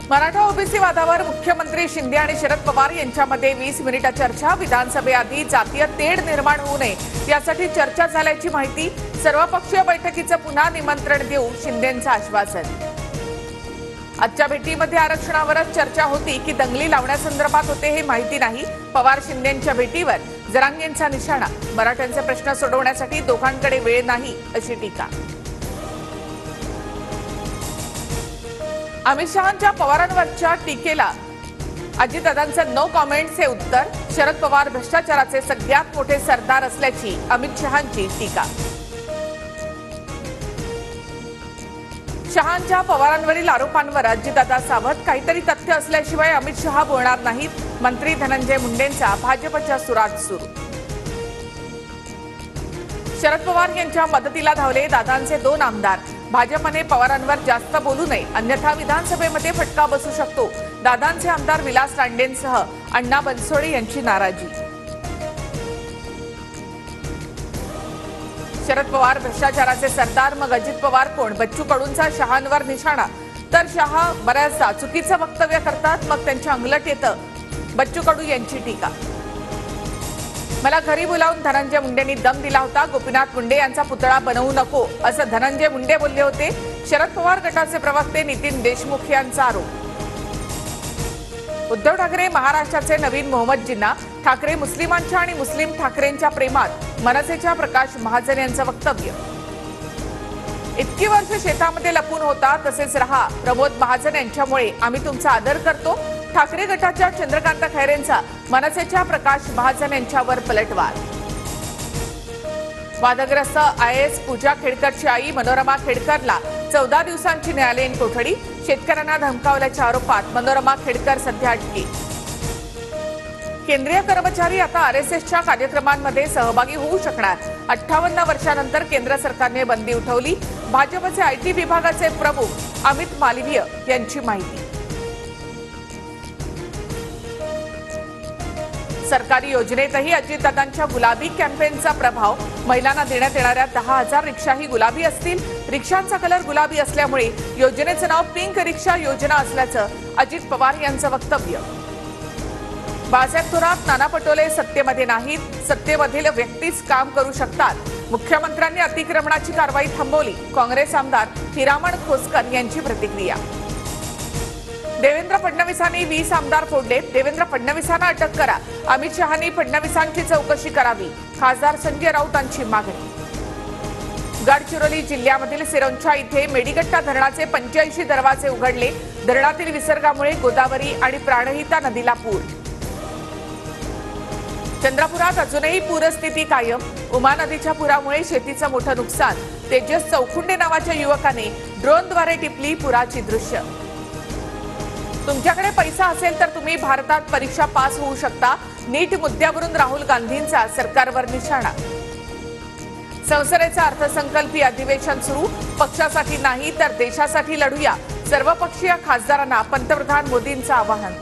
Maratha OBC वादावर मुख्यमंत्री शिंदे आणि शरद पवार यांच्यामध्ये 20 मिनिट चर्चा। विधानसभेआधी जातीय तेढ निर्माण होऊ नये यासाठी चर्चा झाल्याची माहिती। सर्वपक्षीय बैठकीचं पुन्हा निमंत्रण देऊ शिंदेंचं आश्वासन। आजच्या भेटीमध्ये आरक्षणावरच चर्चा होती की दंगली लावण्यासंदर्भात होते हे माहिती नाही। पवार शिंदेंच्या भेटीवर जरांगेंचा निशाणा। मराठ्यांचे प्रश्न सोडवण्यासाठी दोघांकडे वेळ नाही अशी टीका। अमित शहांच्या पवारांवरच्या टीकेला अजितदादांचं नो कॉमेंट्सचे उत्तर। शरद पवार भ्रष्टाचाराचे सगळ्यात मोठे सरदार असल्याची अमित शहांची टीका। शहांच्या पवारांवरील आरोपांवर अजितदादा सावध। काहीतरी तथ्य असल्याशिवाय अमित शहा बोलणार नाहीत। मंत्री धनंजय मुंडेंचा भाजपच्या सुरात सुरू। शरद पवार यांच्या मदतीला धावले दादांचे 2 आमदार। भाजपने पवारांवर जास्त बोलू नये अन्यथा विधानसभेमध्ये फटका बसू शकतो। दादांचे आमदार विलास रांडेंसह अण्णा बनसोडे यांची नाराजी। शरद पवार भ्रष्टाचाराचे सरदार मग अजित पवार कोण? बच्चू कडूंचा शहांवर निशाणा। तर शहा बऱ्याचदा चुकीचं वक्तव्य करतात मग त्यांच्या अंगलट येतं। बच्चू कडू यांची टीका। मला घरी बोलावून धनंजय मुंडेंनी दम दिला होता। गोपीनाथ मुंडे यांचा पुतळा बनवू नको असं धनंजय मुंडे बोलले होते। शरद पवार गटाचे प्रवक्ते नितीन देशमुख यांचा आरोप। उद्धव ठाकरे महाराष्ट्राचे नवीन मोहम्मद जिन्ना। ठाकरे मुस्लिमांच्या आणि मुस्लिम ठाकरेंच्या प्रेमात। मनसेच्या प्रकाश महाजन यांचं वक्तव्य। इतकी वर्ष शेतामध्ये लपून होता तसेच रहा। प्रमोद महाजन यांच्यामुळे आम्ही तुमचा आदर करतो। ठाकरे गटाच्या चंद्रकांत खैरेंचा मनसेच्या प्रकाश महाजन यांच्यावर पलटवार। वादग्रस्त आयएएस पूजा खेडकरची आई मनोरमा खेडकरला 14 दिवसांची न्यायालयीन कोठडी। शेतकऱ्यांना धमकावल्याच्या आरोपात मनोरमा खेडकर सध्या अटकेत। केंद्रीय कर्मचारी आता आरएसएसच्या कार्यक्रमांमध्ये सहभागी होऊ शकणार। 58 वर्षांनंतर केंद्र सरकारने बंदी उठवली। भाजपचे आयटी विभागाचे प्रमुख अमित मालवीय यांची माहिती। सरकारी योजनेतही अजितदादांच्या गुलाबी कॅम्पेनचा प्रभाव। महिलांना देण्यात येणाऱ्या 10,000 रिक्षाही गुलाबी असतील। रिक्षांचा कलर गुलाबी असल्यामुळे योजनेचं नाव पिंक रिक्षा योजना असल्याचं अजित पवार यांचं वक्तव्य। बाळासाहेब थोरात नाना पटोले सत्तेमध्ये नाहीत। सत्तेमधील व्यक्तीच काम करू शकतात। मुख्यमंत्र्यांनी अतिक्रमणाची कारवाई थांबवली। काँग्रेस आमदार हिरामण खोसकर यांची प्रतिक्रिया। देवेंद्र फडणवीसांनी 20 आमदार फोडले। देवेंद्र फडणवीसांना अटक करा। अमित शहांनी फडणवीसांची चौकशी करावी। खासदार संजय राऊतांची मागणी। गडचिरोली जिल्ह्यामधील सिरोंचा इथे मेडीगट्टा धरणाचे 85 दरवाजे उघडले। धरणातील विसर्गामुळे गोदावरी आणि प्राणहिता नदीला पूर। चंद्रपुरात अजूनही पूरस्थिती कायम। उमा नदीच्या पुरामुळे शेतीचं मोठं नुकसान। तेजस चौखुंडे नावाच्या युवकाने ड्रोनद्वारे टिपली पुराची दृश्य। तुमच्याकडे पैसा असेल तर तुम्ही भारतात परीक्षा पास होऊ शकता। नीट मुद्द्यावरून राहुल गांधींचा सरकारवर निशाणा। संसदेचं अर्थसंकल्पीय अधिवेशन सुरू। पक्षासाठी नाही तर देशासाठी लढूया। सर्वपक्षीय खासदारांना पंतप्रधान मोदींचं आवाहन।